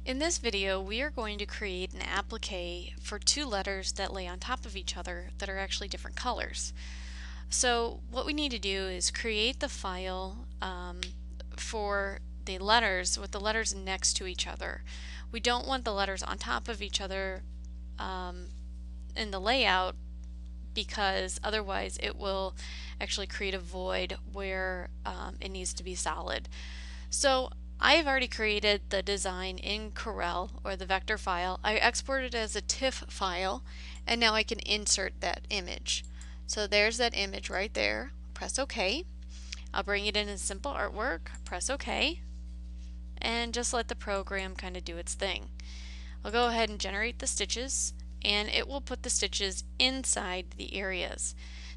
In this video, we are going to create an applique for two letters that lay on top of each other that are actually different colors. So what we need to do is create the file for the letters with the letters next to each other. We don't want the letters on top of each other in the layout, because otherwise it will actually create a void where it needs to be solid. So I've already created the design in Corel, or the vector file. I exported it as a TIFF file, and now I can insert that image. So there's that image right there. Press OK. I'll bring it in as simple artwork. Press OK. And just let the program kind of do its thing. I'll go ahead and generate the stitches, and it will put the stitches inside the areas.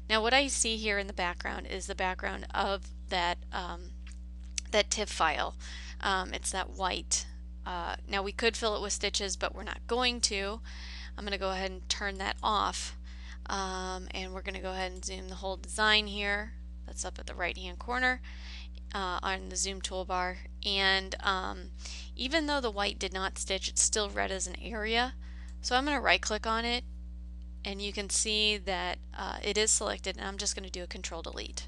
Now what I see here in the background is the background of that TIFF file. It's that white. Now we could fill it with stitches, but we're not going to. I'm going to go ahead and turn that off, and we're going to go ahead and zoom the whole design here. That's up at the right hand corner on the zoom toolbar, and even though the white did not stitch, it's still read as an area. So I'm going to right click on it, and you can see that it is selected, and I'm just going to do a Control Delete.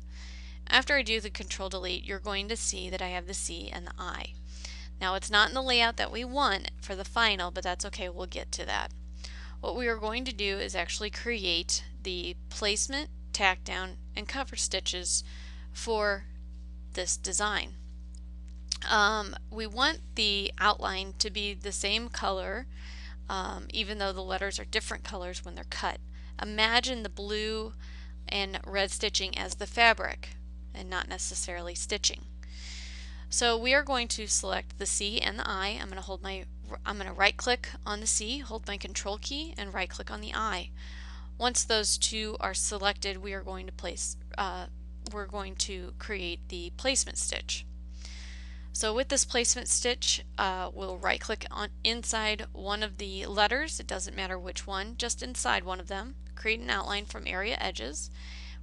After I do the Control Delete, you're going to see that I have the C and the I. Now it's not in the layout that we want for the final, but that's okay, we'll get to that. What we are going to do is actually create the placement, tack down, and cover stitches for this design. We want the outline to be the same color, even though the letters are different colors when they're cut. Imagine the blue and red stitching as the fabric and not necessarily stitching. So we are going to select the C and the I. I'm going to right click on the C, hold my Control key, and right click on the I. Once those two are selected, we are going to create the placement stitch. So with this placement stitch, we'll right click on inside one of the letters. It doesn't matter which one, just inside one of them. Create an outline from area edges.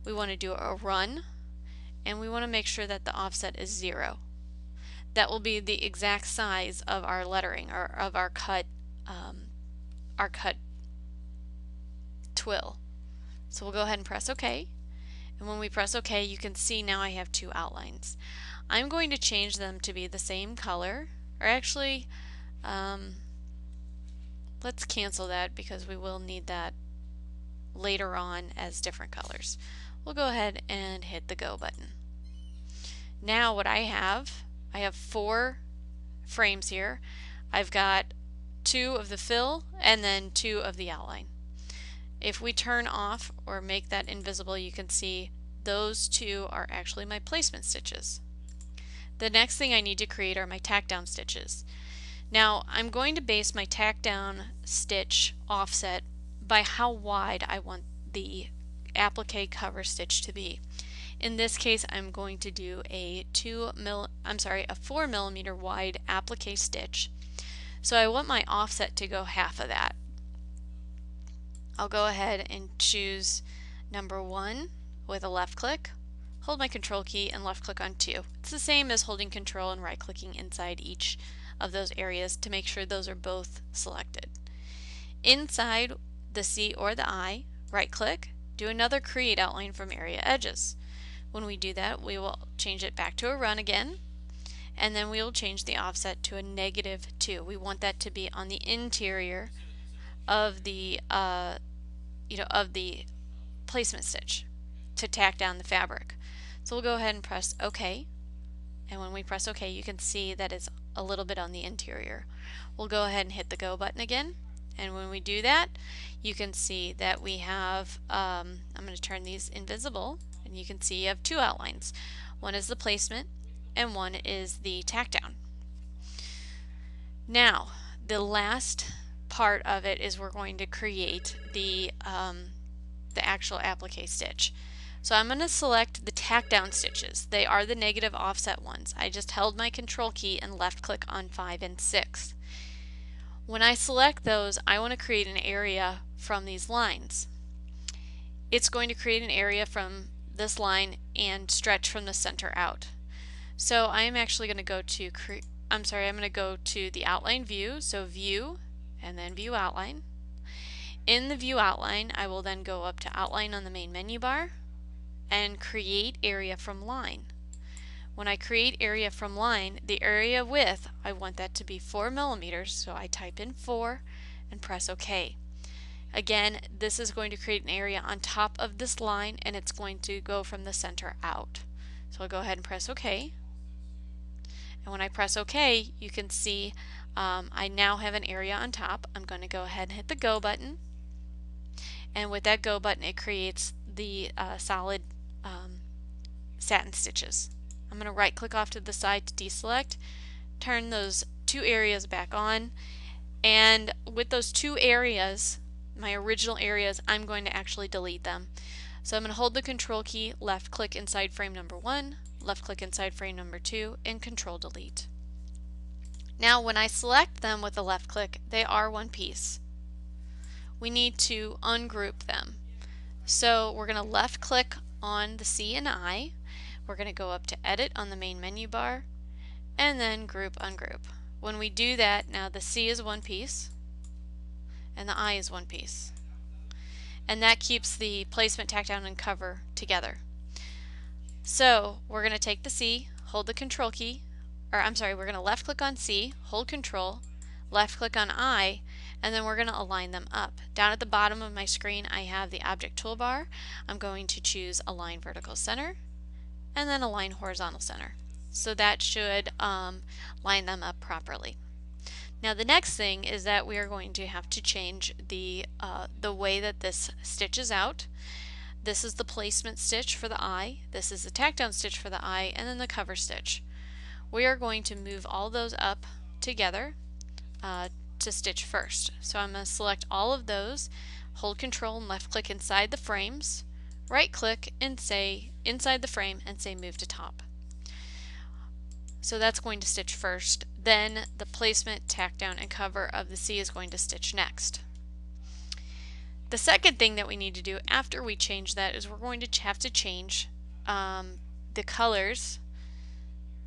We want to do a run, and we want to make sure that the offset is 0. That will be the exact size of our lettering, or of our cut twill. So we'll go ahead and press OK. And when we press OK, you can see now I have two outlines. I'm going to change them to be the same color, or actually, let's cancel that because we will need that later on as different colors. We'll go ahead and hit the Go button. Now what I have 4 frames here. I've got 2 of the fill and then 2 of the outline. If we turn off or make that invisible, you can see those 2 are actually my placement stitches. The next thing I need to create are my tack down stitches. Now I'm going to base my tack down stitch offset by how wide I want the applique cover stitch to be. In this case, I'm going to do a 4 millimeter wide applique stitch. So I want my offset to go half of that. I'll go ahead and choose number 1 with a left click, hold my Control key, and left click on 2. It's the same as holding Control and right clicking inside each of those areas to make sure those are both selected. Inside the C or the I, right click, do another create outline from area edges. When we do that, we will change it back to a run again, and then we will change the offset to a -2. We want that to be on the interior of the of the placement stitch to tack down the fabric. So we'll go ahead and press OK, and when we press OK, you can see that it's a little bit on the interior. We'll go ahead and hit the Go button again, and when we do that, you can see that we have I'm going to turn these invisible, and you can see you have 2 outlines. One is the placement and one is the tack down. Now the last part of it is we're going to create the actual applique stitch. So I'm going to select the tack down stitches. They are the negative offset ones. I just held my Control key and left click on 5 and 6. When I select those, I want to create an area from these lines. It's going to create an area from this line and stretch from the center out. So I'm actually going to go to I'm going to go to the outline view, so view and then view outline. In the view outline, I will then go up to outline on the main menu bar and create area from line. When I create area from line, the area width, I want that to be 4 millimeters, so I type in 4 and press OK. Again, this is going to create an area on top of this line, and it's going to go from the center out. So I'll go ahead and press OK. And when I press OK, you can see I now have an area on top. I'm going to go ahead and hit the Go button. And with that Go button, it creates the solid satin stitches. I'm going to right click off to the side to deselect, turn those two areas back on, and with those two areas, my original areas, I'm going to actually delete them. So I'm going to hold the Control key, left click inside frame number 1, left click inside frame number 2, and Control delete. Now when I select them with the left click, they are one piece. We need to ungroup them. So we're going to left click on the C and I. We're going to go up to Edit on the main menu bar and then Group Ungroup. When we do that, now the C is one piece and the I is one piece. And that keeps the placement, tack down, and cover together. So we're going to take the C, hold the Control key, or I'm sorry, we're going to left click on C, hold Control, left click on I, and then we're going to align them up. Down at the bottom of my screen I have the object toolbar. I'm going to choose Align Vertical Center and then Align Horizontal Center. So that should line them up properly. Now the next thing is that we are going to have to change the way that this stitches out. This is the placement stitch for the eye, this is the tack down stitch for the eye, and then the cover stitch. We are going to move all those up together to stitch first. So I'm going to select all of those, hold Control and left click inside the frames, right click and say inside the frame and say Move to Top. So that's going to stitch first. Then the placement, tack down, and cover of the C is going to stitch next. The second thing that we need to do after we change that is we're going to have to change the colors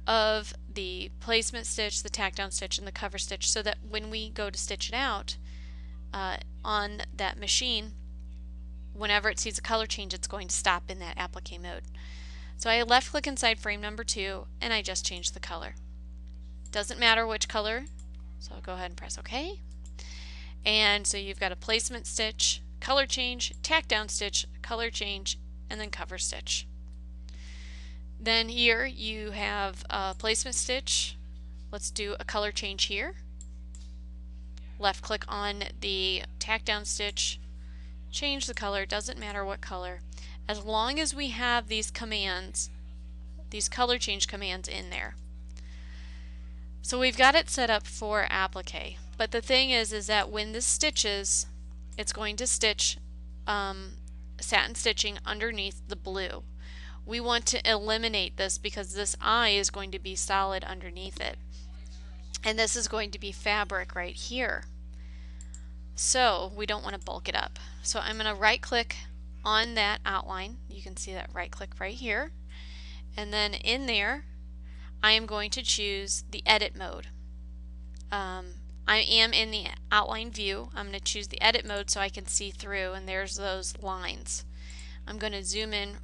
of the placement stitch, the tack down stitch, and the cover stitch so that when we go to stitch it out on that machine, whenever it sees a color change, it's going to stop in that applique mode. So I left click inside frame number 2 and I just changed the color. Doesn't matter which color, so I'll go ahead and press OK. And so you've got a placement stitch, color change, tack down stitch, color change, and then cover stitch. Then here you have a placement stitch. Let's do a color change here. Left click on the tack down stitch, change the color, doesn't matter what color, as long as we have these commands, these color change commands in there. So we've got it set up for applique, but the thing is that when this stitches, it's going to stitch satin stitching underneath the blue. We want to eliminate this because this eye is going to be solid underneath it, and this is going to be fabric right here. So we don't want to bulk it up. So I'm going to right click on that outline. You can see that right click right here, and then in there I am going to choose the edit mode. I am in the outline view. I'm going to choose the edit mode so I can see through, and there's those lines. I'm going to zoom in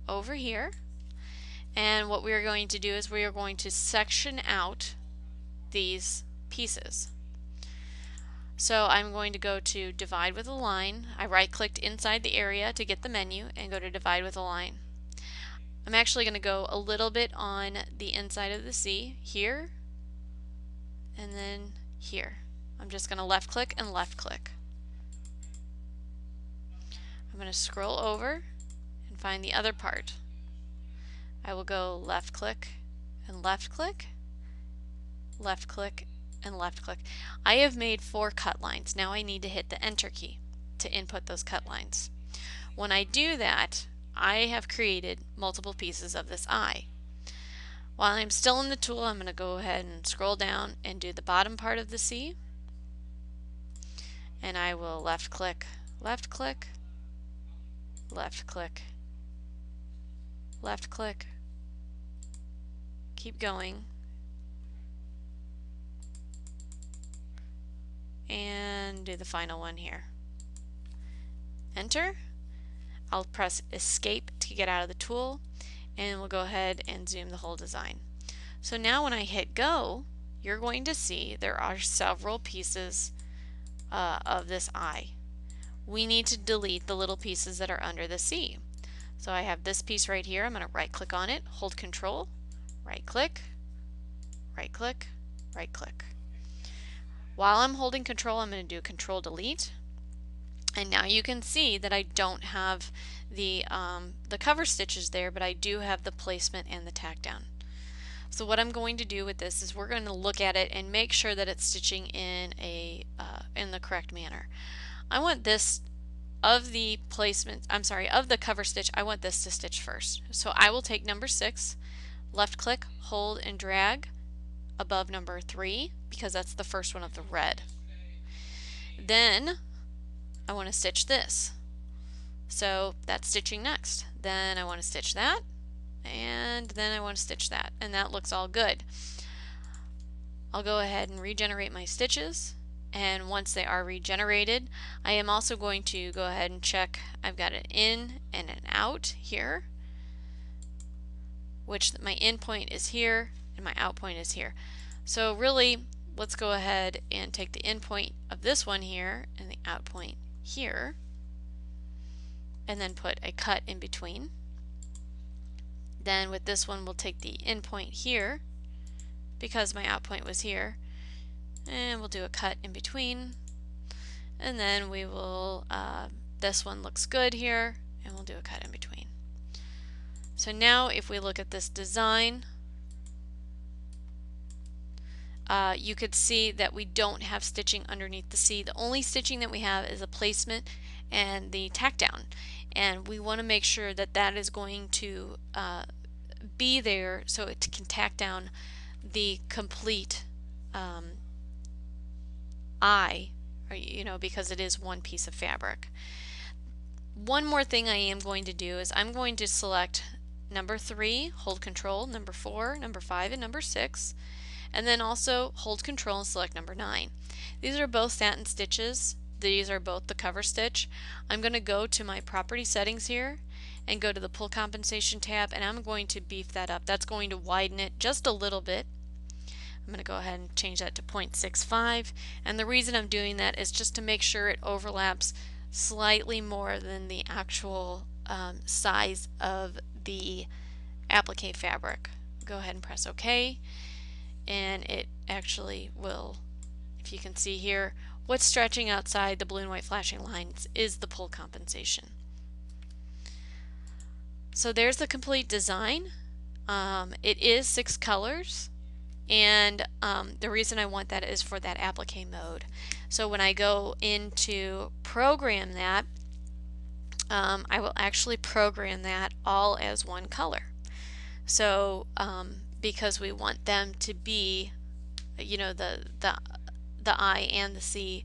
over here, and what we are going to do is we are going to section out these pieces. So I'm going to go to Divide with a Line. I right clicked inside the area to get the menu and go to Divide with a Line. I'm actually going to go a little bit on the inside of the C here and then here. I'm just going to left click and left click. I'm going to scroll over and find the other part. I will go left click and left click, left click, and left click. I have made 4 cut lines. Now I need to hit the Enter key to input those cut lines. When I do that, I have created multiple pieces of this eye. While I'm still in the tool, I'm going to go ahead and scroll down and do the bottom part of the C, and I will left click, left click, left click, left click, keep going, and do the final one here. Enter. I'll press escape to get out of the tool, and we'll go ahead and zoom the whole design. So now when I hit go, you're going to see there are several pieces of this eye. We need to delete the little pieces that are under the C. So I have this piece right here. I'm going to right click on it, hold control, right click, right click, right click. While I'm holding control, I'm going to do control delete. And now you can see that I don't have the cover stitches there, but I do have the placement and the tack down. So what I'm going to do with this is we're going to look at it and make sure that it's stitching in the correct manner. I want this of the placement, of the cover stitch, I want this to stitch first. So I will take number 6, left click, hold and drag above number 3 because that's the first one of the red. Then I want to stitch this. So that's stitching next. Then I want to stitch that, and then I want to stitch that, and that looks all good. I'll go ahead and regenerate my stitches, and once they are regenerated, I am also going to go ahead and check I've got an in and an out here, which my in point is here and my out point is here. So really, let's go ahead and take the in point of this one here and the out point here, and then put a cut in between. Then with this one, we'll take the in point here because my out point was here, and we'll do a cut in between, and then we will this one looks good here, and we'll do a cut in between. So now if we look at this design, you could see that we don't have stitching underneath the C. The only stitching that we have is a placement and the tack down, and we want to make sure that that is going to be there so it can tack down the complete eye, or, because it is one piece of fabric. One more thing I am going to do is I'm going to select number 3, hold control, number 4, number 5, and number 6, and then also hold control and select number 9. These are both satin stitches. These are both the cover stitch. I'm going to go to my property settings here and go to the pull compensation tab, and I'm going to beef that up. That's going to widen it just a little bit. I'm going to go ahead and change that to 0.65, and the reason I'm doing that is just to make sure it overlaps slightly more than the actual size of the applique fabric. Go ahead and press OK, and it actually will, if you can see here, what's stretching outside the blue and white flashing lines is the pull compensation. So there's the complete design. It is 6 colors, and the reason I want that is for that applique mode. So when I go into program that, I will actually program that all as one color. So because we want them to be, the I and the C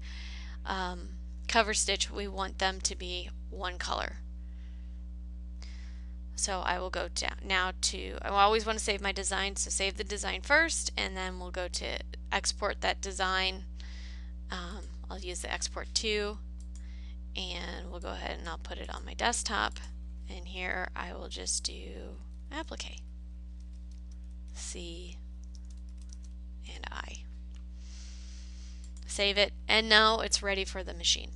cover stitch, we want them to be one color. So I will go down now to, I always want to save my design, so save the design first, and then we'll go to export that design. I'll use the export to, and we'll go ahead and I'll put it on my desktop, and here I will just do applique, C and I. Save it, and now it's ready for the machine.